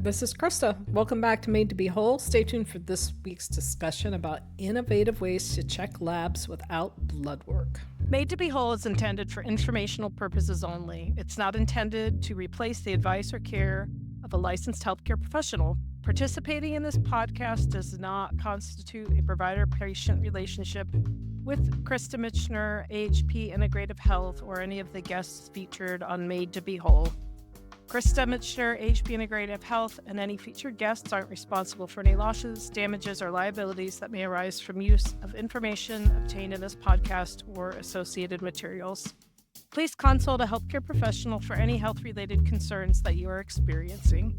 This is Krista. Welcome back to MadeToBeWhole. Stay tuned for this week's discussion about innovative ways to check labs without blood work. MadeToBeWhole is intended for informational purposes only. It's not intended to replace the advice or care of a licensed healthcare professional. Participating in this podcast does not constitute a provider-patient relationship with Krista Michener, AHP Integrative Health, or any of the guests featured on MadeToBeWhole. Krista Michener, AHP Integrative Health, and any featured guests aren't responsible for any losses, damages, or liabilities that may arise from use of information obtained in this podcast or associated materials. Please consult a healthcare professional for any health-related concerns that you are experiencing.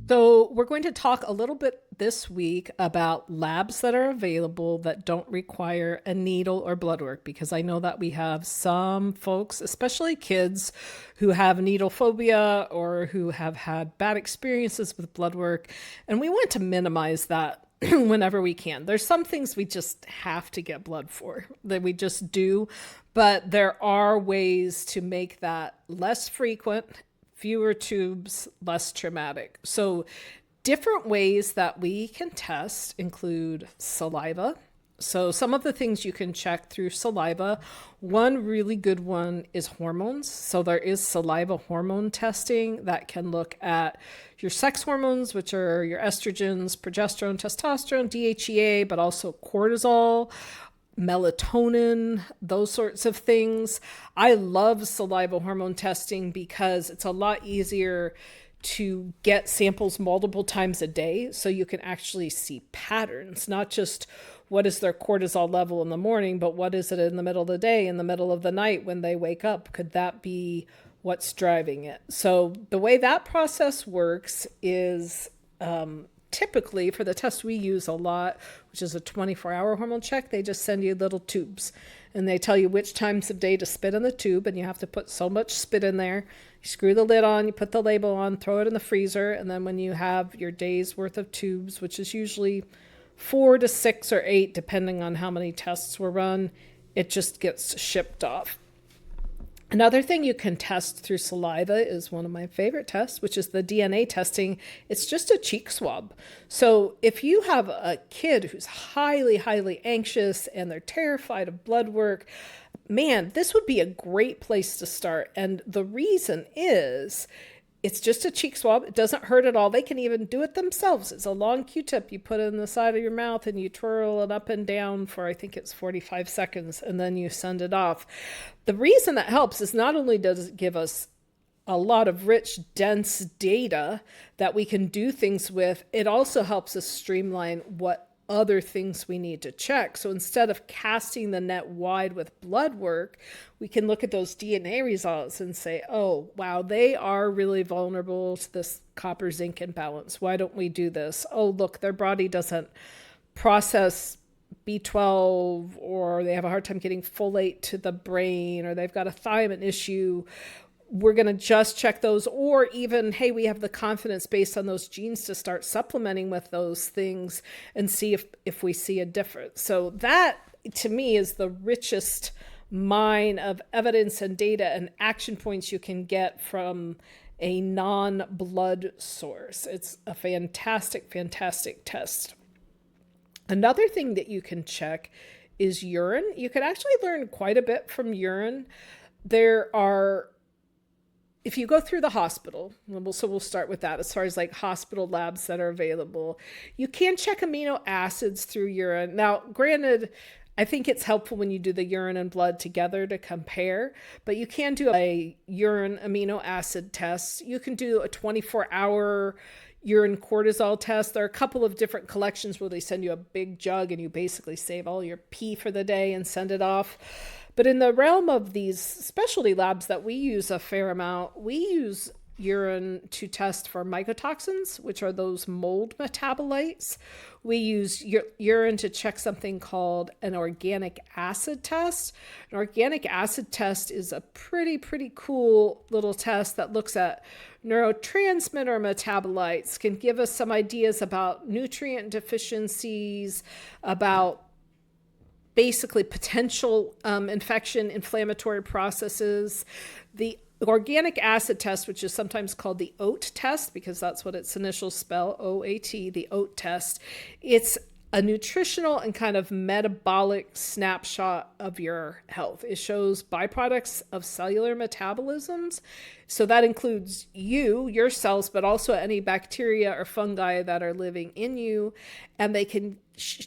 So we're going to talk a little bit this week about labs that are available that don't require a needle or blood work, because I know that we have some folks, especially kids, who have needle phobia or who have had bad experiences with blood work, and we want to minimize that whenever we can. There's some things we just have to get blood for, that we just do, but there are ways to make that less frequent, fewer tubes, less traumatic. So different ways that we can test include saliva. So some of the things you can check through saliva, one really good one is hormones. So there is saliva hormone testing that can look at your sex hormones, which are your estrogens, progesterone, testosterone, DHEA, but also cortisol, melatonin, those sorts of things. I love saliva hormone testing because it's a lot easier to get samples multiple times a day, so you can actually see patterns, not just what is their cortisol level in the morning, but what is it in the middle of the day, in the middle of the night when they wake up? Could that be what's driving it? So the way that process works is typically for the test we use a lot, which is a 24-hour hormone check, they just send you little tubes and they tell you which times of day to spit in the tube, and you have to put so much spit in there. You screw the lid on, you put the label on, throw it in the freezer, and then when you have your day's worth of tubes, which is usually 4 to 6 or 8, depending on how many tests were run, it just gets shipped off. Another thing you can test through saliva is one of my favorite tests, which is the DNA testing. It's just a cheek swab. So if you have a kid who's highly, highly anxious and they're terrified of blood work, man, this would be a great place to start. And the reason is it's just a cheek swab. It doesn't hurt at all. They can even do it themselves. It's a long Q-tip. You put it in the side of your mouth and you twirl it up and down for, I think it's 45 seconds, and then you send it off. The reason that helps is not only does it give us a lot of rich, dense data that we can do things with, it also helps us streamline what other things we need to check. So instead of casting the net wide with blood work, we can look at those DNA results and say, oh, wow, they are really vulnerable to this copper zinc imbalance. Why don't we do this? Oh, look, their body doesn't process B12, or they have a hard time getting folate to the brain, or they've got a thiamine issue. We're going to just check those, or even, hey, we have the confidence based on those genes to start supplementing with those things and see if we see a difference. So that, to me, is the richest mine of evidence and data and action points you can get from a non-blood source. It's a fantastic, fantastic test. Another thing that you can check is urine. You can actually learn quite a bit from urine. If you go through the hospital, so we'll start with that as far as like hospital labs that are available, you can check amino acids through urine. Now, granted, I think it's helpful when you do the urine and blood together to compare, but you can do a urine amino acid test. You can do a 24-hour urine cortisol test. There are a couple of different collections where they send you a big jug and you basically save all your pee for the day and send it off. But in the realm of these specialty labs that we use a fair amount, we use urine to test for mycotoxins, which are those mold metabolites. We use urine to check something called an organic acid test. An organic acid test is a pretty cool little test that looks at neurotransmitter metabolites, can give us some ideas about nutrient deficiencies, about basically potential infection, inflammatory processes. The organic acid test, which is sometimes called the OAT test because that's what its initials spell, OAT, the OAT test. It's a nutritional and kind of metabolic snapshot of your health. It shows byproducts of cellular metabolisms. So that includes your cells, but also any bacteria or fungi that are living in you. And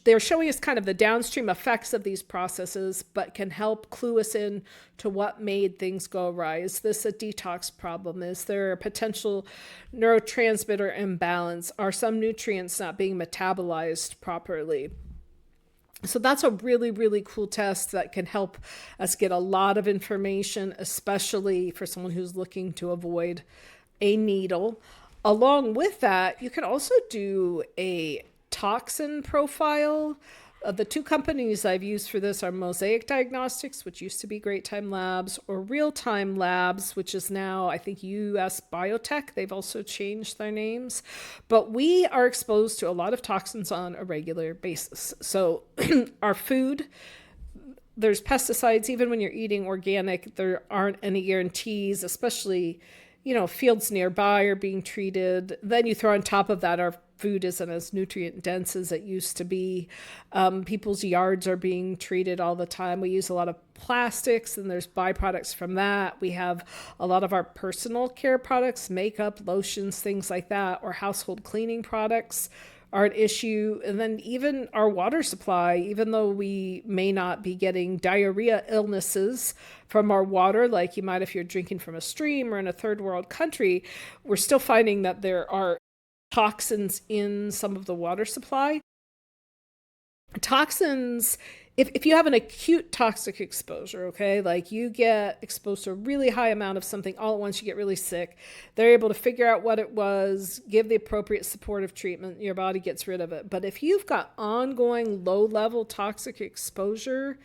they're showing us kind of the downstream effects of these processes, but can help clue us in to what made things go awry. Is this a detox problem? Is there a potential neurotransmitter imbalance? Are some nutrients not being metabolized properly? So that's a really, really cool test that can help us get a lot of information, especially for someone who's looking to avoid a needle. Along with that, you can also do a toxin profile. The two companies I've used for this are Mosaic Diagnostics, which used to be Great Time Labs, or Real Time Labs, which is now, I think, US Biotech. They've also changed their names. But we are exposed to a lot of toxins on a regular basis. So our food, there's pesticides. Even when you're eating organic, there aren't any guarantees, especially, fields nearby are being treated. Then you throw on top of that our food isn't as nutrient dense as it used to be. People's yards are being treated all the time. We use a lot of plastics and there's byproducts from that. We have a lot of our personal care products, makeup, lotions, things like that, or household cleaning products are an issue. And then even our water supply, even though we may not be getting diarrhea illnesses from our water, like you might if you're drinking from a stream or in a third world country, we're still finding that there are toxins in some of the water supply. Toxins, if you have an acute toxic exposure, okay, like you get exposed to a really high amount of something all at once, you get really sick, they're able to figure out what it was, give the appropriate supportive treatment, your body gets rid of it. But if you've got ongoing low-level toxic exposure,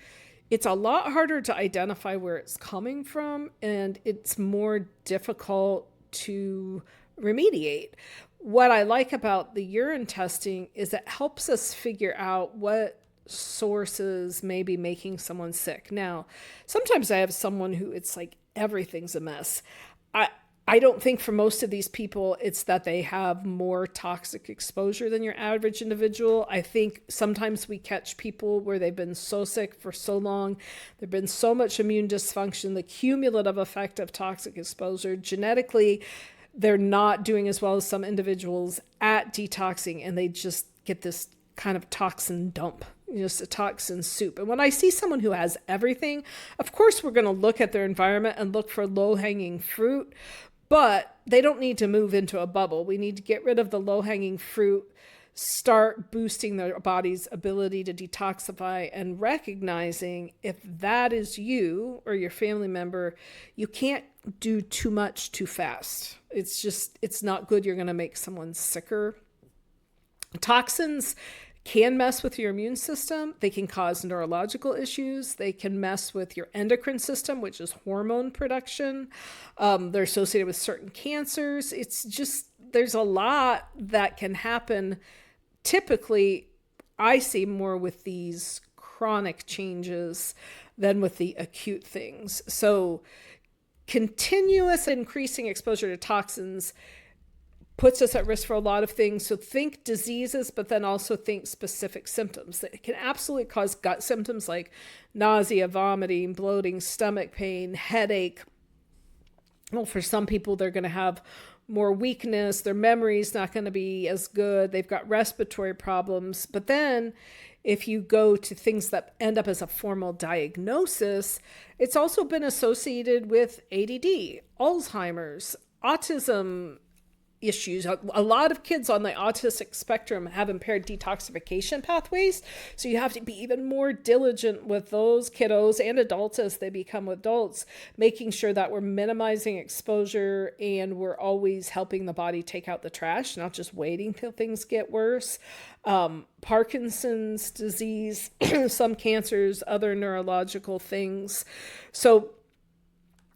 it's a lot harder to identify where it's coming from, and it's more difficult to remediate. What I like about the urine testing is it helps us figure out what sources may be making someone sick. Now, sometimes I have someone who it's like everything's a mess. I don't think for most of these people it's that they have more toxic exposure than your average individual. I think sometimes we catch people where they've been so sick for so long, there've been so much immune dysfunction, the cumulative effect of toxic exposure genetically, they're not doing as well as some individuals at detoxing, and they just get this kind of toxin dump, just a toxin soup. And when I see someone who has everything, of course, we're going to look at their environment and look for low-hanging fruit, but they don't need to move into a bubble. We need to get rid of the low-hanging fruit, start boosting their body's ability to detoxify, and recognizing if that is you or your family member, you can't do too much too fast. It's not good. You're going to make someone sicker. Toxins can mess with your immune system. They can cause neurological issues. They can mess with your endocrine system, which is hormone production. They're associated with certain cancers. There's a lot that can happen. Typically, I see more with these chronic changes than with the acute things. So continuous increasing exposure to toxins puts us at risk for a lot of things. So think diseases, but then also think specific symptoms. It can absolutely cause gut symptoms like nausea, vomiting, bloating, stomach pain, headache. Well, for some people, they're going to have more weakness. Their memory's not going to be as good. They've got respiratory problems. But then if you go to things that end up as a formal diagnosis, it's also been associated with ADD, Alzheimer's, autism issues. A lot of kids on the autistic spectrum have impaired detoxification pathways. So you have to be even more diligent with those kiddos and adults as they become adults, making sure that we're minimizing exposure and we're always helping the body take out the trash, not just waiting till things get worse. Parkinson's disease, some cancers, other neurological things. So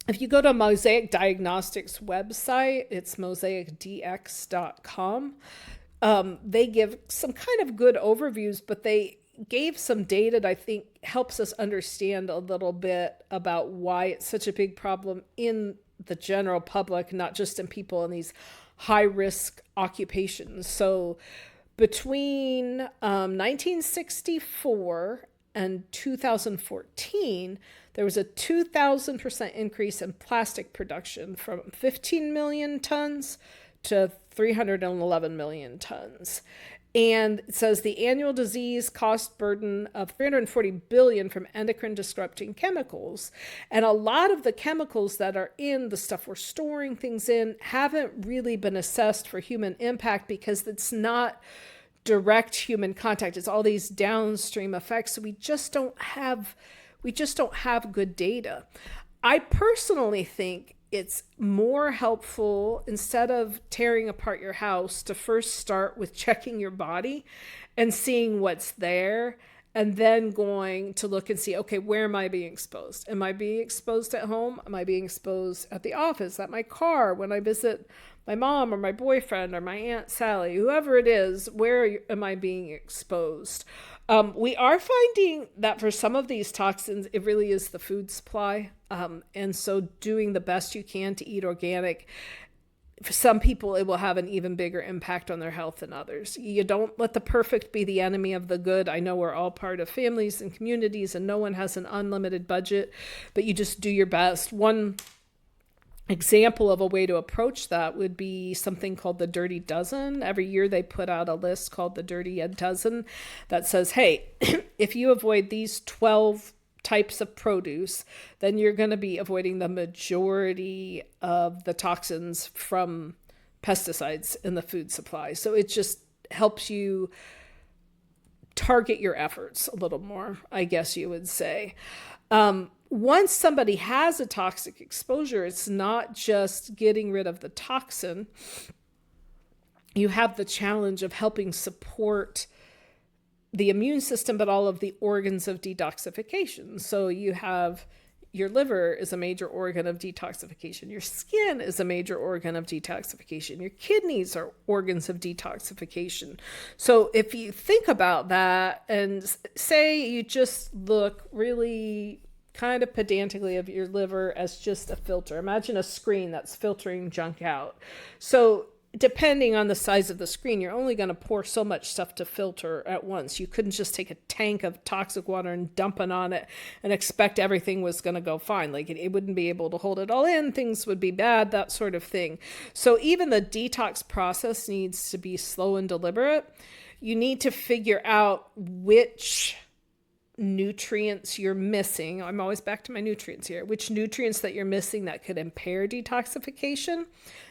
if you go to Mosaic Diagnostics website, it's mosaicdx.com. They give some kind of good overviews, but they gave some data that I think helps us understand a little bit about why it's such a big problem in the general public, not just in people in these high risk occupations. So between 1964 and 2014, there was a 2,000% increase in plastic production from 15 million tons to 311 million tons. And it says the annual disease cost burden of 340 billion from endocrine disrupting chemicals. And a lot of the chemicals that are in the stuff we're storing things in haven't really been assessed for human impact because it's not direct human contact. It's all these downstream effects. So we just don't have good data. I personally think it's more helpful, instead of tearing apart your house, to first start with checking your body and seeing what's there, and then going to look and see, okay, where am I being exposed? Am I being exposed at home? Am I being exposed at the office, at my car, when I visit my mom or my boyfriend or my Aunt Sally, whoever it is, where am I being exposed? We are finding that for some of these toxins, it really is the food supply. And so doing the best you can to eat organic, for some people, it will have an even bigger impact on their health than others. You don't let the perfect be the enemy of the good. I know we're all part of families and communities, and no one has an unlimited budget, but you just do your best. One example of a way to approach that would be something called the Dirty Dozen. Every year they put out a list called the Dirty Dozen that says, hey, if you avoid these 12 types of produce, then you're going to be avoiding the majority of the toxins from pesticides in the food supply. So it just helps you target your efforts a little more, I guess you would say. Once somebody has a toxic exposure, it's not just getting rid of the toxin. You have the challenge of helping support the immune system, but all of the organs of detoxification. So you have your liver is a major organ of detoxification. Your skin is a major organ of detoxification. Your kidneys are organs of detoxification. So if you think about that and say you just look really kind of pedantically of your liver as just a filter. Imagine a screen that's filtering junk out. So depending on the size of the screen, you're only going to pour so much stuff to filter at once. You couldn't just take a tank of toxic water and dump it on it and expect everything was going to go fine. Like it wouldn't be able to hold it all in. Things would be bad, that sort of thing. So even the detox process needs to be slow and deliberate. You need to figure out which nutrients you're missing. I'm always back to my nutrients here. Which nutrients that you're missing that could impair detoxification.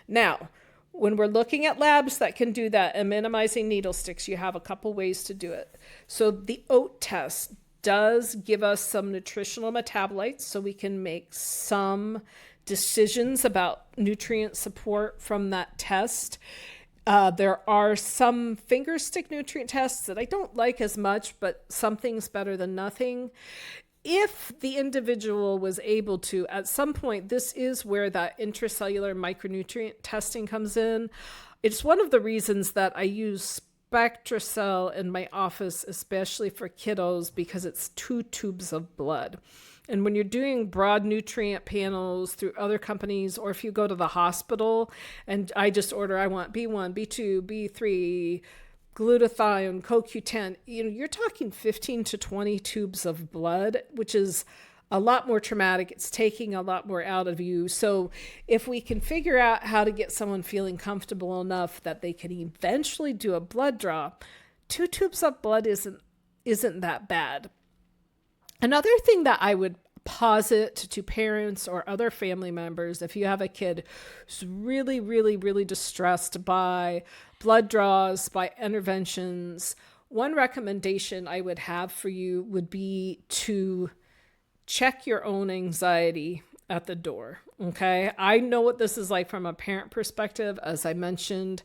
Now, when we're looking at labs that can do that and minimizing needle sticks, you have a couple ways to do it. So the oat test does give us some nutritional metabolites so we can make some decisions about nutrient support from that test. There are some finger stick nutrient tests that I don't like as much, but something's better than nothing. If the individual was able to, at some point, this is where that intracellular micronutrient testing comes in. It's one of the reasons that I use SpectraCell in my office, especially for kiddos, because it's 2 tubes of blood. And when you're doing broad nutrient panels through other companies, or if you go to the hospital and I just order, I want B1, B2, B3, glutathione, CoQ10, you're talking 15 to 20 tubes of blood, which is a lot more traumatic. It's taking a lot more out of you. So if we can figure out how to get someone feeling comfortable enough that they can eventually do a blood draw, 2 tubes of blood isn't that bad. Another thing that I would posit to parents or other family members, if you have a kid who's really, really, really distressed by blood draws, by interventions, one recommendation I would have for you would be to check your own anxiety at the door. Okay. I know what this is like from a parent perspective. As I mentioned,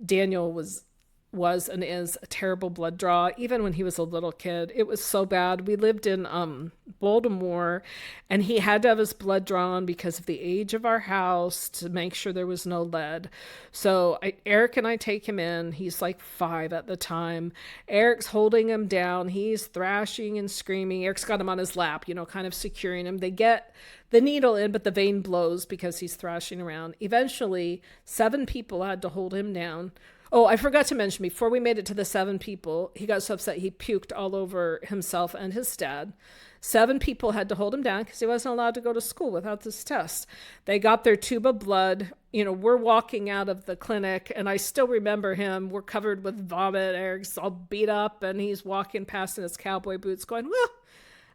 Daniel was was and is a terrible blood draw, even when he was a little kid. It was so bad. We lived in Baltimore, and he had to have his blood drawn because of the age of our house to make sure there was no lead. So Eric and I take him in. He's like 5 at the time. Eric's holding him down. He's thrashing and screaming. Eric's got him on his lap, kind of securing him. They get the needle in, but the vein blows because he's thrashing around. Eventually, 7 people had to hold him down. Oh, I forgot to mention, before we made it to the 7 people, he got so upset he puked all over himself and his dad. 7 people had to hold him down because he wasn't allowed to go to school without this test. They got their tube of blood. We're walking out of the clinic, and I still remember him. We're covered with vomit. Eric's all beat up, and he's walking past in his cowboy boots going, well,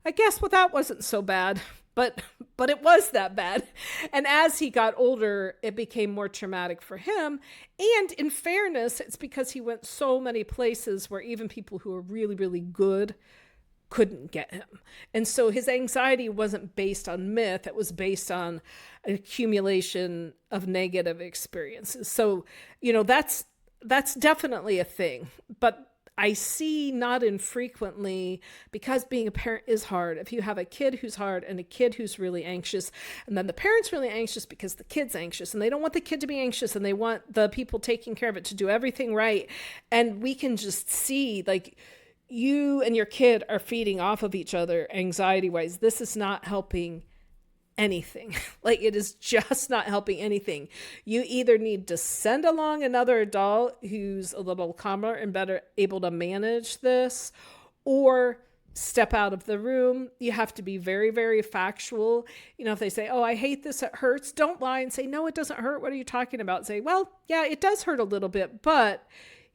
I guess that wasn't so bad. But it was that bad. And as he got older, it became more traumatic for him. And in fairness, it's because he went so many places where even people who were really, really good couldn't get him. And so his anxiety wasn't based on myth. It was based on an accumulation of negative experiences. So, that's definitely a thing. But I see not infrequently, because being a parent is hard. If you have a kid who's hard and a kid who's really anxious, and then the parent's really anxious because the kid's anxious, and they don't want the kid to be anxious, and they want the people taking care of it to do everything right. And we can just see, like, you and your kid are feeding off of each other anxiety-wise. This is not helping anything. Like, it is just not helping anything. You either need to send along another adult who's a little calmer and better able to manage this, or step out of the room. You have to be very, very factual. If they say, oh, I hate this, it hurts, don't lie and say, no, it doesn't hurt. What are you talking about? Say, well, yeah, it does hurt a little bit, but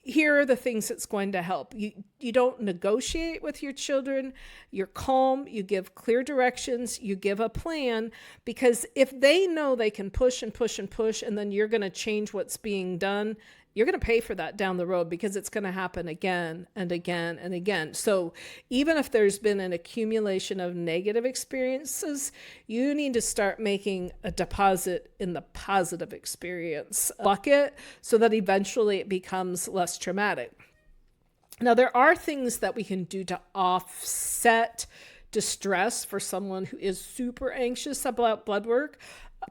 here are the things that's going to help. You don't negotiate with your children. You're calm. You give clear directions. You give a plan, because if they know they can push and push and push, and then you're going to change what's being done, you're going to pay for that down the road, because it's going to happen again and again and again. So even if there's been an accumulation of negative experiences, you need to start making a deposit in the positive experience bucket so that eventually it becomes less traumatic. Now, there are things that we can do to offset distress for someone who is super anxious about blood work.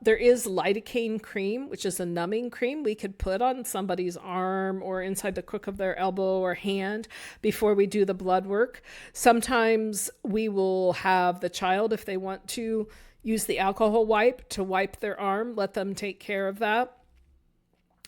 There is lidocaine cream, which is a numbing cream we could put on somebody's arm or inside the crook of their elbow or hand before we do the blood work. Sometimes we will have the child, if they want to, use the alcohol wipe to wipe their arm, let them take care of that.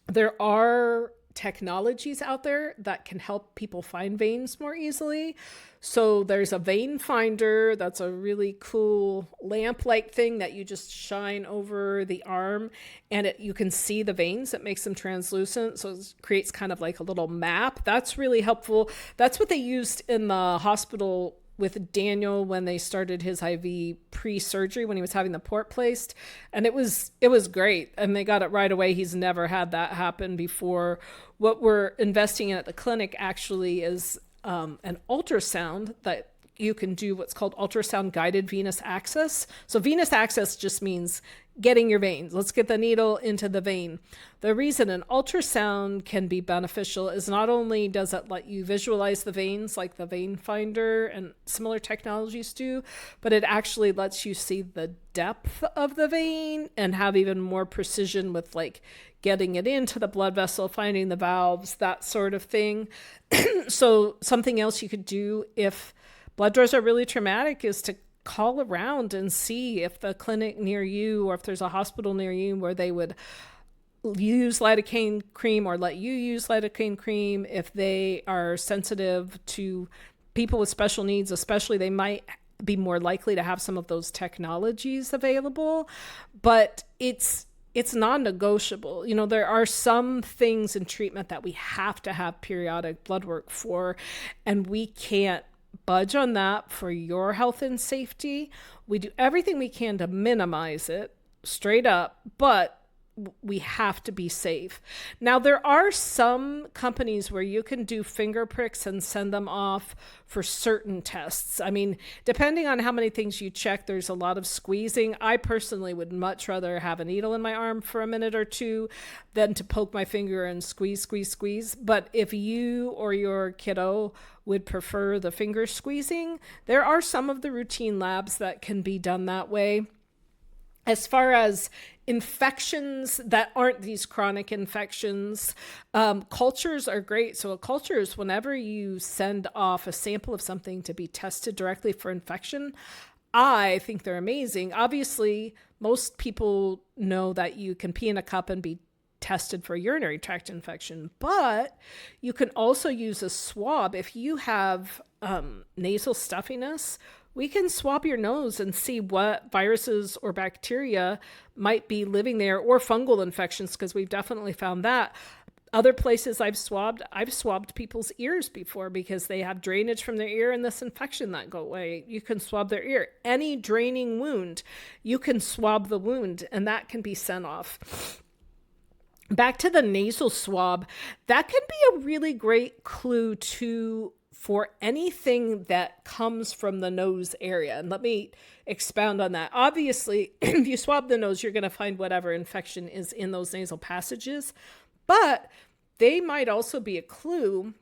There are technologies out there that can help people find veins more easily. So there's a vein finder that's a really cool lamp-like thing that you just shine over the arm, and you can see the veins. It makes them translucent, so it creates kind of like a little map. That's really helpful. That's what they used in the hospital with Daniel when they started his IV pre-surgery, when he was having the port placed. And it was great. And they got it right away. He's never had that happen before. What we're investing in at the clinic actually is an ultrasound that you can do, what's called ultrasound guided venous access. So venous access just means getting your veins. Let's get the needle into the vein. The reason an ultrasound can be beneficial is not only does it let you visualize the veins like the vein finder and similar technologies do, but it actually lets you see the depth of the vein and have even more precision with like getting it into the blood vessel, finding the valves, that sort of thing. So something else you could do if blood draws are really traumatic is to call around and see if the clinic near you or if there's a hospital near you where they would use lidocaine cream or let you use lidocaine cream. If they are sensitive to people with special needs, especially, they might be more likely to have some of those technologies available. But it's non-negotiable. You know, there are some things in treatment that we have to have periodic blood work for, and we can't budge on that for your health and safety. We do everything we can to minimize it straight up, but we have to be safe. Now, there are some companies where you can do finger pricks and send them off for certain tests. I mean, depending on how many things you check, there's a lot of squeezing. I personally would much rather have a needle in my arm for a minute or two than to poke my finger and squeeze, squeeze, squeeze. But if you or your kiddo would prefer the finger squeezing, there are some of the routine labs that can be done that way. As far as infections that aren't these chronic infections, cultures are great. So a culture is whenever you send off a sample of something to be tested directly for infection. I think they're amazing. Obviously, most people know that you can pee in a cup and be tested for a urinary tract infection, but you can also use a swab. If you have nasal stuffiness, we can swab your nose and see what viruses or bacteria might be living there, or fungal infections, because we've definitely found that. Other places I've swabbed people's ears before because they have drainage from their ear and this infection that go away. You can swab their ear. Any draining wound, you can swab the wound, and that can be sent off. Back to the nasal swab, that can be a really great clue for anything that comes from the nose area. And let me expound on that. Obviously, if you swab the nose, you're going to find whatever infection is in those nasal passages, but they might also be a clue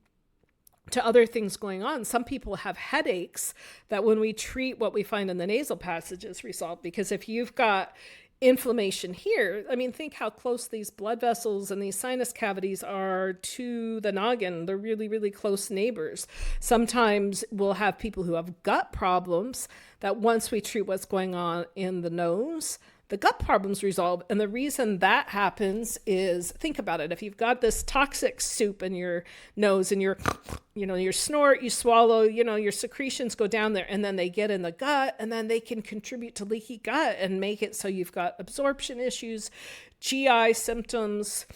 to other things going on. Some people have headaches that when we treat what we find in the nasal passages resolve, because if you've got inflammation here, I mean, think how close these blood vessels and these sinus cavities are to the noggin. They're really, really close neighbors. Sometimes we'll have people who have gut problems that once we treat what's going on in the nose, the gut problems resolve. And the reason that happens is, think about it. If you've got this toxic soup in your nose and you snort, you swallow, your secretions go down there and then they get in the gut, and then they can contribute to leaky gut and make it so you've got absorption issues, GI symptoms.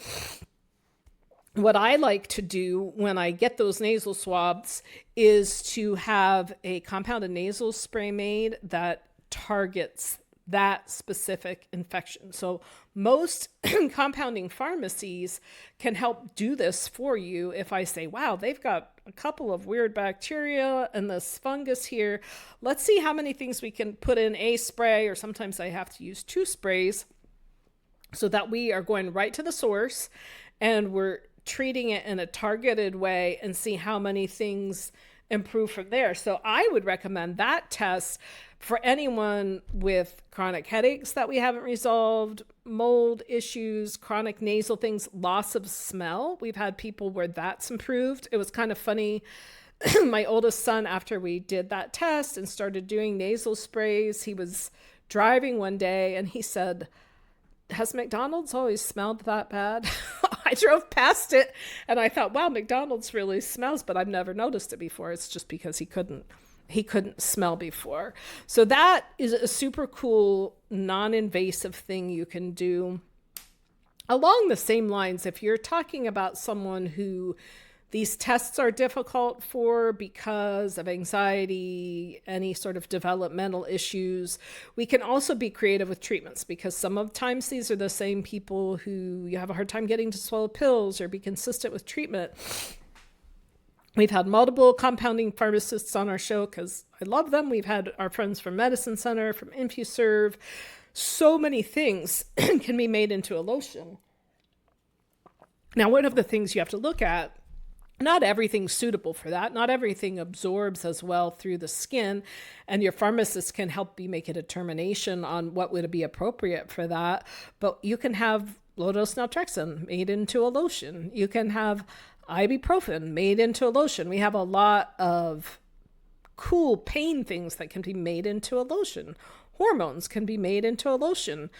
What I like to do when I get those nasal swabs is to have a compounded nasal spray made that targets that specific infection. So most compounding pharmacies can help do this for you. If I say, wow, they've got a couple of weird bacteria and this fungus here, let's see how many things we can put in a spray, or sometimes I have to use 2 sprays, so that we are going right to the source and we're treating it in a targeted way and see how many things improve from there. So I would recommend that test for anyone with chronic headaches that we haven't resolved, mold issues, chronic nasal things, loss of smell. We've had people where that's improved. It was kind of funny. My oldest son, after we did that test and started doing nasal sprays, he was driving one day and he said, "Has McDonald's always smelled that bad?" I drove past it and I thought, wow, McDonald's really smells, but I've never noticed it before. It's just because he couldn't smell before. So that is a super cool non-invasive thing you can do. Along the same lines, if you're talking about someone who these tests are difficult for because of anxiety, any sort of developmental issues, we can also be creative with treatments, because sometimes these are the same people who you have a hard time getting to swallow pills or be consistent with treatment. We've had multiple compounding pharmacists on our show because I love them. We've had our friends from Medicine Center, from InfuServe. So many things can be made into a lotion. Now, one of the things you have to look at, not everything's suitable for that. Not everything absorbs as well through the skin, and your pharmacist can help you make a determination on what would be appropriate for that. But you can have low-dose naltrexone made into a lotion. You can have ibuprofen made into a lotion. We have a lot of cool pain things that can be made into a lotion. Hormones can be made into a lotion.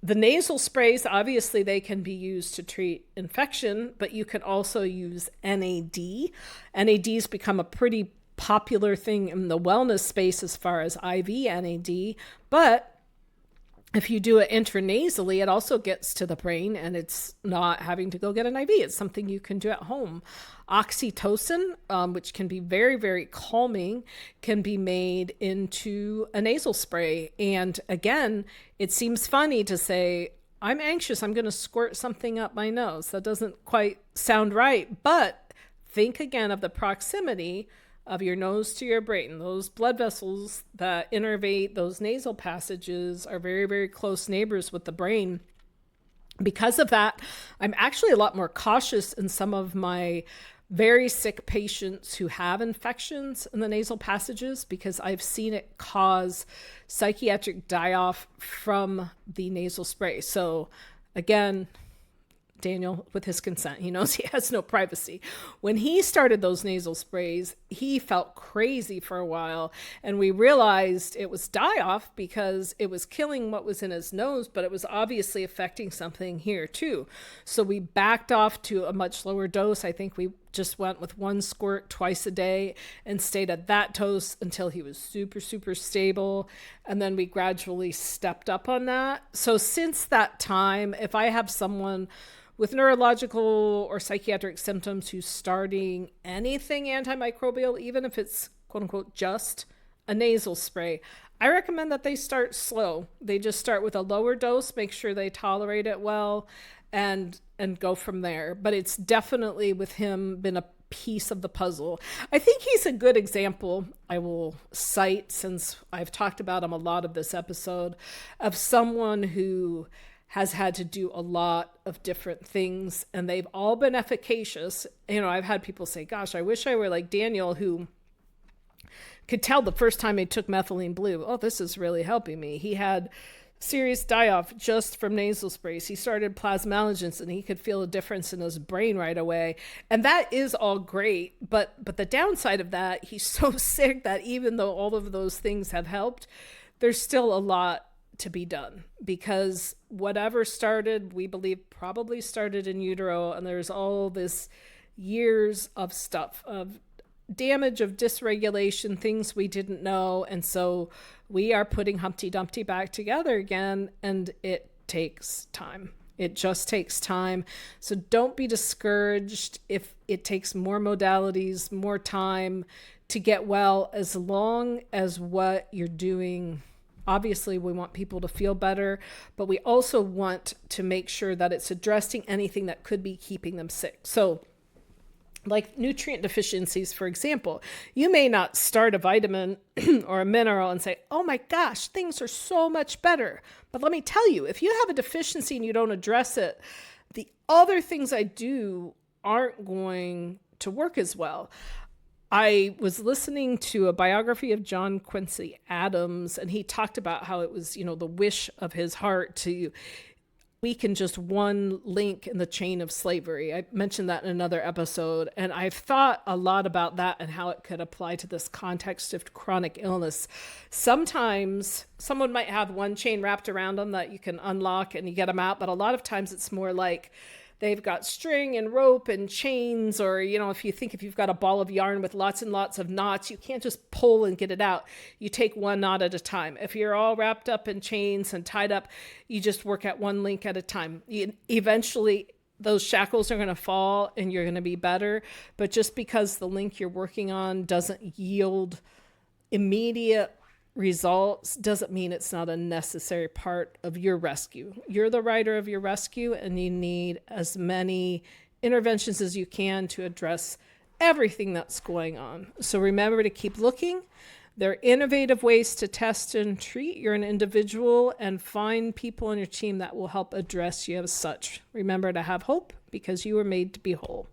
The nasal sprays, obviously, they can be used to treat infection, but you can also use NAD. NAD's become a pretty popular thing in the wellness space as far as IV NAD, but if you do it intranasally, it also gets to the brain and it's not having to go get an IV. It's something you can do at home. Oxytocin, which can be very, very calming, can be made into a nasal spray. And again, it seems funny to say I'm anxious. I'm going to squirt something up my nose. That doesn't quite sound right. But think again of the proximity of your nose to your brain. Those blood vessels that innervate those nasal passages are very, very close neighbors with the brain. Because of that, I'm actually a lot more cautious in some of my very sick patients who have infections in the nasal passages, because I've seen it cause psychiatric die-off from the nasal spray. So again, Daniel, with his consent, he knows he has no privacy. When he started those nasal sprays, he felt crazy for a while, and we realized it was die-off because it was killing what was in his nose, but it was obviously affecting something here too. So we backed off to a much lower dose. I think we just went with 1 squirt twice a day and stayed at that dose until he was super, super stable. And then we gradually stepped up on that. So since that time, if I have someone with neurological or psychiatric symptoms who's starting anything antimicrobial, even if it's quote unquote just a nasal spray, I recommend that they start slow. They just start with a lower dose, make sure they tolerate it well, and go from there. But it's definitely, with him, been a piece of the puzzle. I think he's a good example I will cite, since I've talked about him a lot of this episode, of someone who has had to do a lot of different things, and they've all been efficacious. You know, I've had people say, gosh, I wish I were like Daniel, who could tell the first time he took methylene blue, oh, this is really helping me. He had serious die-off just from nasal sprays. He started plasmalogens, and he could feel a difference in his brain right away. And that is all great, but the downside of that, he's so sick that even though all of those things have helped, there's still a lot to be done, because whatever started, we believe probably started in utero, and there's all this years of stuff, of damage, of dysregulation, things we didn't know. And so we are putting Humpty Dumpty back together again, and it takes time. It just takes time. So don't be discouraged if it takes more modalities, more time to get well, as long as what you're doing, obviously we want people to feel better, but we also want to make sure that it's addressing anything that could be keeping them sick. So like nutrient deficiencies, for example, you may not start a vitamin or a mineral and say, oh my gosh, things are so much better. But let me tell you, if you have a deficiency and you don't address it, the other things I do aren't going to work as well. I was listening to a biography of John Quincy Adams, and he talked about how it was, you know, the wish of his heart to weaken just one link in the chain of slavery. I mentioned that in another episode, and I've thought a lot about that and how it could apply to this context of chronic illness. Sometimes someone might have one chain wrapped around them that you can unlock and you get them out, but a lot of times it's more like they've got string and rope and chains, or, you know, if you've got a ball of yarn with lots and lots of knots, you can't just pull and get it out. You take one knot at a time. If you're all wrapped up in chains and tied up, you just work at one link at a time. Eventually, those shackles are going to fall and you're going to be better. But just because the link you're working on doesn't yield immediate results doesn't mean it's not a necessary part of your rescue. You're the writer of your rescue, and you need as many interventions as you can to address everything that's going on. So remember to keep looking. There are innovative ways to test and treat. You're an individual, and find people on your team that will help address you as such. Remember to have hope, because you were made to be whole.